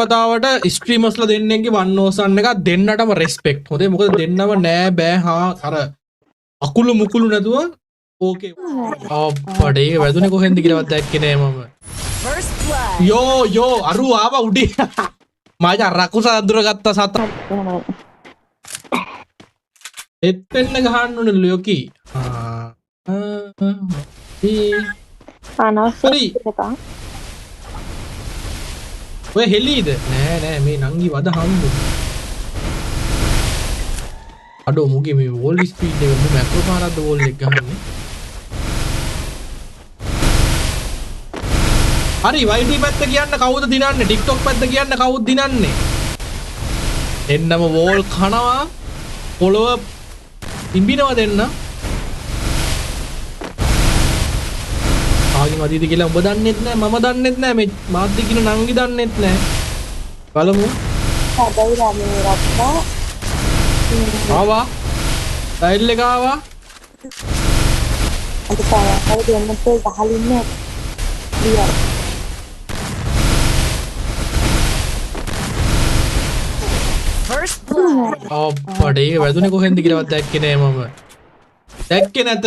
වතාවට ස්ට්‍රීමර්ස්ලා දෙන්නෙක්ගේ 101 එකක් දෙන්නටම රෙස්පෙක්ට්. හොඳේ මොකද දෙන්නම නෑ බෑ හා අර අකුළු මුකුළු නැතුව ඕකේ. අප්පඩ ඒක වැදුනේ කොහෙන්ද කියලාවත් දැක්කේ නෑ මම. යෝ අරු ආවා උඩි. මාජා රකුස අඳුරගත්ත සත. එත්තෙන්න ගහන්න ඕනේ ලොකි. අනවශ්‍ය එකක්. ඔය හෙලීද? නෑ මේ නංගි වද හම්බු. අඩෝ මුගේ මේ වෝල් ස්පීඩ් එක මම මැක්‍රෝ පාරක්ද වෝල් එක ගහන්නේ. හරි YT පැත්ත කියන්න කවුද දිනන්නේ? TikTok පැත්ත කියන්න කවුද දිනන්නේ? එන්නම වෝල් කනවා පොළව ඉඹිනවා දෙන්න. ආගින් වදීද කියලා ඔබ දන්නෙත් නෑ මම දන්නෙත් නෑ මේ මාධ්‍ය කියන නංගි දන්නෙත් නෑ. බලමු. හැබැයි රාමේ රත්තා ආවා. ටයිල් එක ආවා. අද පාරවල් දෙන්නත් ගහලා ඉන්නේ. ලියා. First blood. අප්පඩ ඒක වැදුනේ කොහෙන්ද කියලාවත් දැක්කේ නෑ මම. දැක්කේ නැත.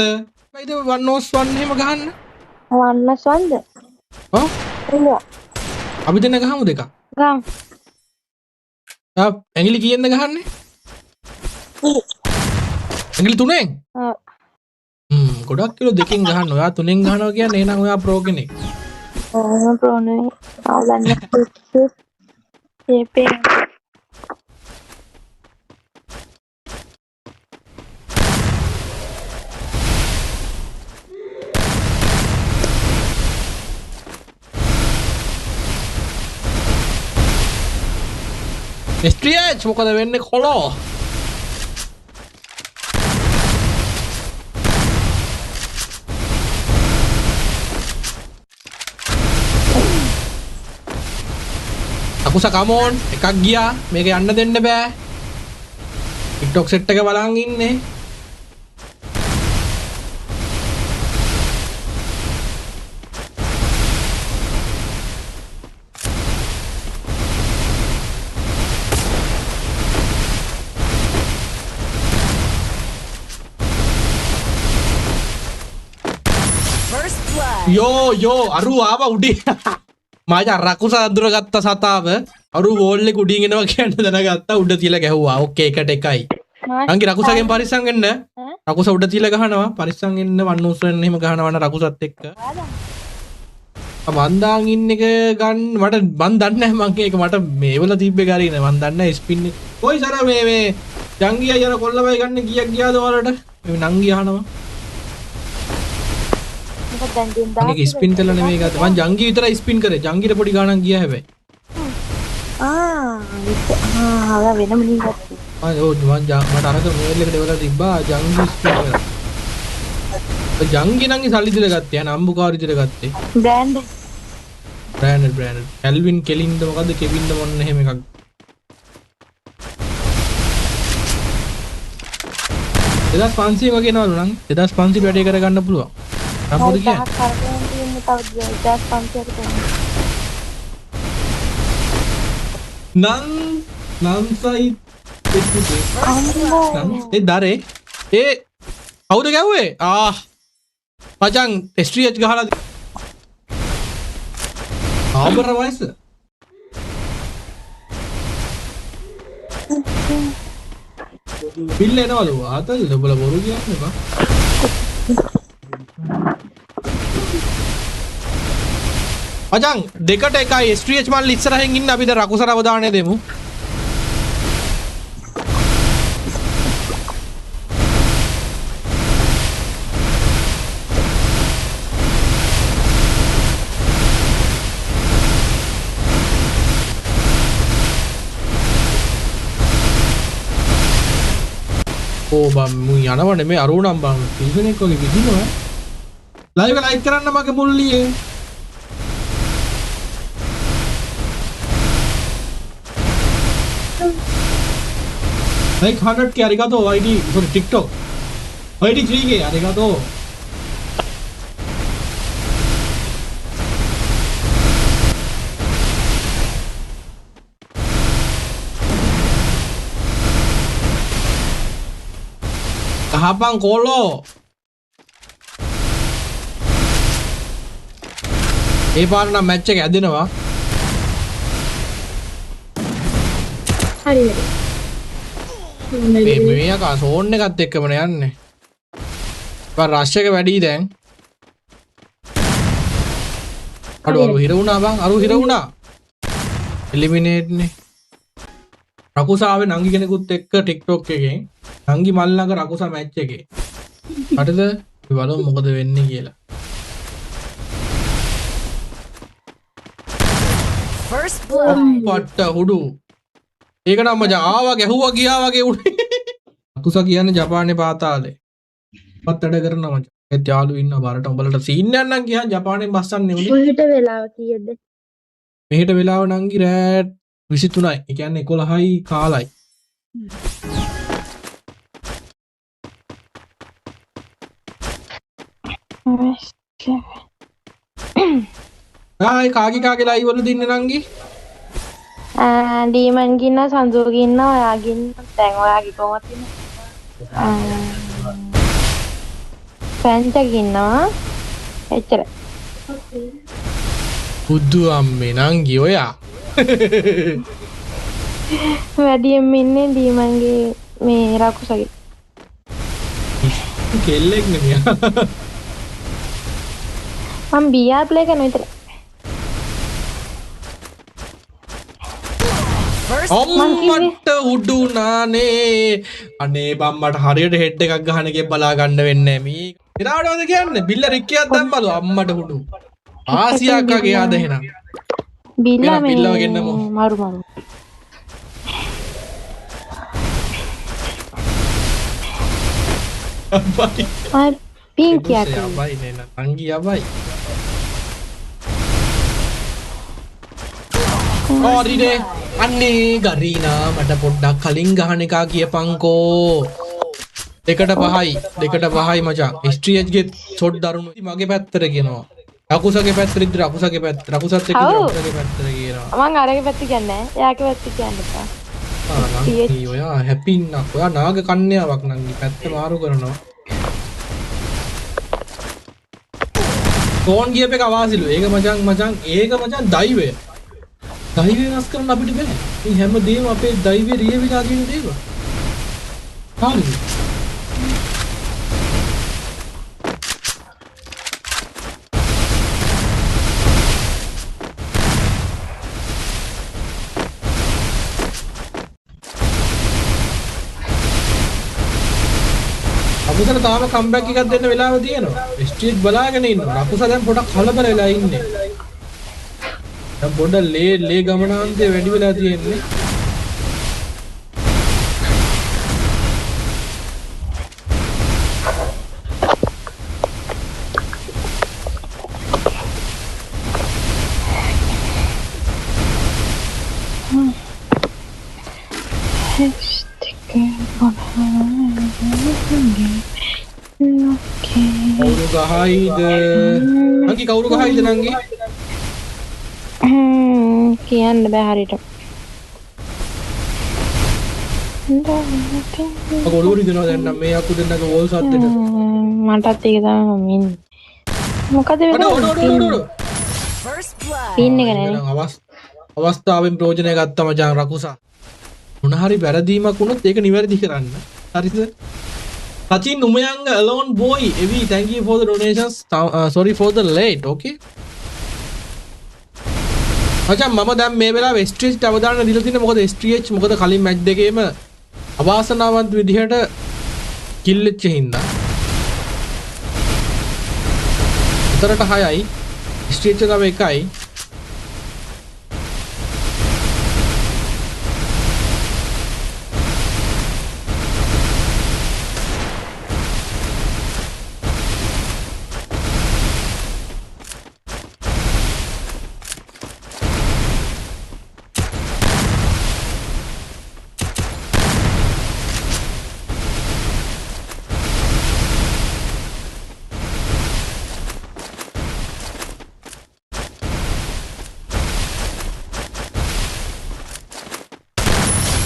වයිද 101 එහෙම ගහන්න. වන්නස් වන්ද? ඔව්. අපි දෙන්න ගහමු දෙකක්. ගම්. ඇඟිලි කීයෙන්ද ගහන්නේ? ඇඟිලි තුනෙන්? ඔව්. ගොඩක් කිලෝ දෙකෙන් ගහන්න. ඔයා තුනෙන් ගහනවා කියන්නේ එහෙනම් ඔයා ප්‍රෝ කෙනෙක්. ප්‍රෝ නේ. ආවන්න. ඒපේ. STH මොකද වෙන්නේ කොලෝ? අකුස කමෝන් එකක් ගියා මේක යන්න දෙන්න බෑ. TikTok set එක බලන් ඉන්නේ. යෝ අරු ආවා උඩි. මාජා රකුස අඳුරගත්ත සතාව අරු වෝල් එක උඩින් එනවා කියන්න දැනගත්තා උඩ තියලා ගැහුවා. ඕකේ එකට එකයි. අංගි රකුසගෙන් පරිස්සම් වෙන්න. රකුස උඩ තියලා ගහනවා. පරිස්සම් වෙන්න වන්නෝසෙන් එහෙම ගහනවා න රකුසත් එක්ක. වන්දාන් ඉන්න එක ගන්න මට මන් දන්නේ නැහැ මං ඒක මට මේවල තිබ්බේ ගාරිය නෑ මන් දන්නේ නැහැ ස්පින් එක. කොයි සර මේ ජංගියා යන කොල්ලමයි ගන්න කීයක් ගියාද ඔයාලට? මේ නංගි අහනවා. අනික ස්පින් කළා නෙමෙයි ගත්තා. මං ජංගි විතරයි ස්පින් කරේ. ජංගිට පොඩි ගාණක් ගියා හැබැයි. වෙනම නෙමෙයි. ඔව් මට අරක මේල් එකට දෙවලා තිබ්බා ජංගි ස්පින් කරා. ජංගි නංගි සල්ලි දීලා ගත්තේ. යන අම්බුකාරි දීලා ගත්තේ. බ්‍රෑන්ඩ්. කැල්වින් කෙලින්ද මොකද්ද කෙවින්ද මොන්න එහෙම එකක්. එදස් 500 වගේ නවලු නං 2500 වැඩේ කරගන්න පුළුවන්. මොකද කියන්නේ? නං සයි ඒ දරේ ඒ කවුද ගැව්වේ? මචං STH ගහලා ආබර වයස පිල්ල එනවලු ආතල් ඔබලා බොරු කියන්නේ බා. මචං දෙකට එකයි STH මල්ලි ඉස්සරහින් ඉන්න අපි දැන් රකුසර අවධානය දෙමු. ඕ බම් මු යනවනේ මේ අරුණම් බම් පිළිසෙනෙක් වගේ විදිනවා. ලයිව් එක ලයික් කරන්න මගේ මුල්ලියේ. Like 100k arigato ID sorry TikTok ID 3k arigato ගහපන් කොල්ලෝ. ඒ පාර නම් මැච් එක ඇදෙනවා. හරි මේ අකා සෝන් එකත් එක්කමනේ යන්නේ. බා රෂ් එක වැඩි දැන්. අරු හිර වුණා බං අරු හිර වුණා. එලිමිනේට් නේ. රකුසාවේ නංගි කෙනෙකුත් එක්ක TikTok එකෙන් නංගි මල් ළඟ රකුසා මැච් එකේ. හරිද? අපි බලමු මොකද වෙන්නේ කියලා. First blood. පට්ට හුඩු. ඒක නම් මචං ආවා ගැහුවා ගියා වගේ උනේ. රකුසා කියන්නේ ජපානයේ පාතාලේ. පත් වැඩ කරනවා මචං. ඒත් යාළු ඉන්නවා බාරට උඹලට සීන් එකක් නම් ගියා ජපානයෙන් බස්සන්නේ උනේ. කොහෙට වෙලාව කීයද? මෙහෙට වෙලාව නංගි රෑ 23යි. ඒ කියන්නේ 11යි කාලයි. ආයි කාගේ ලයිව් වල දින්නේ නංගි? ඩීමන් ගින්න සඳුව ගින්න ඔයා ගින්න දැන් ඔයාගේ කොහොමද ඉන්නේ? පැන්ට ගින්නවා. එච්චර. බුදු අම්මේ නංගි ඔයා. වැඩියෙන් ඉන්නේ ඩීමන්ගේ මේ රකුසගේ. කෙල්ලෙක් නෙමෙයි. මම බීආර් ප්ලේ කරන විතර. First අම්මට උඩු නානේ. අනේ බම්මට හරියට හෙඩ් එකක් ගහන එකේ බලා ගන්න වෙන්නේ මේ. ඉරාඩවද කියන්නේ බිල්ල රික්කියක් දැම්මලු අම්මට උඩු. ආසියාක් වගේ ආද එහෙනම්. බිල්ලා එහෙනම් බිල්ලව ගෙන්නමු. මරු. අබ්බයි. පින්කියක්. අබ්බයි නේ නංගි අබ්බයි. ඕරිනේ අන්නේ ගරීනා මට පොඩ්ඩක් කලින් ගහන එක කියපන්කෝ. දෙකට පහයි මචං. STH ගේ ෂොට් දරුණු මගේ පැත්තට කියනවා. රකුසගේ පැත්තට ඉදිරි රකුසගේ පැත්ත. රකුසත් එක්ක රකුසගේ පැත්තට කියනවා. මං අරගේ පැත්ත කියන්නේ නැහැ. එයාගේ පැත්ත කියන්න එපා. නංගි ඔයා හැපි ඉන්නක්. ඔයා නාග කන්‍යාවක් නංගි පැත්ත මාරු කරනවා. ෆෝන් ගියප් එක අවාසිලු. ඒක මචං දෛවය. දෛවය වෙනස් කරන්න අපිට බෑ. මේ හැමදේම අපේ දෛවය රියවිලා තියෙන දේවල්. හරිද? රකුසට තාම කම්බැක් එකක් දෙන්න වෙලාව තියෙනවා. ස්ට්‍රීට් බලාගෙන ඉන්නවා. රකුස දැන් පොඩක් කලබල වෙලා ඉන්නේ. දැන් පොඩ ලේ ගමනාන්තය වැඩි වෙලා තියෙන්නේ. කවුරු ගහයිද? නංගි කවුරු ගහයිද නංගි? කියන්න බෑ හරියට. ඔළුව රිදෙනවා දැන් නම් මේ අකු දෙන්නගේ වෝල් සද්දෙට. මටත් ඒක තමයි මම ඉන්නේ. මොකද වෙන්නේ? First blood. පින් එක නේ. අවස්ථාවෙන් ප්‍රයෝජනය ගත්තා මචං රකුසා. මොන හරි වැරදීමක් වුණොත් ඒක නිවැරදි කරන්න. හරිද? Sachin Umayanga alone boy. Evi, thank you for the donations. Sorry for the late. Okay. මචං මම දැන් මේ වෙලාවේ STH අවදාන දීලා තින්නේ මොකද STH මොකද කලින් මැච් දෙකේම අවාසනාවන්ත විදිහට කිල් වෙච්ච හින්දා. උතරට 6යි STH තව 1යි.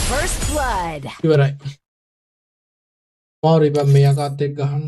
First blood. ඉවරයි. මාරුයි බං මේ යකාත් එක්ක ගහන්න.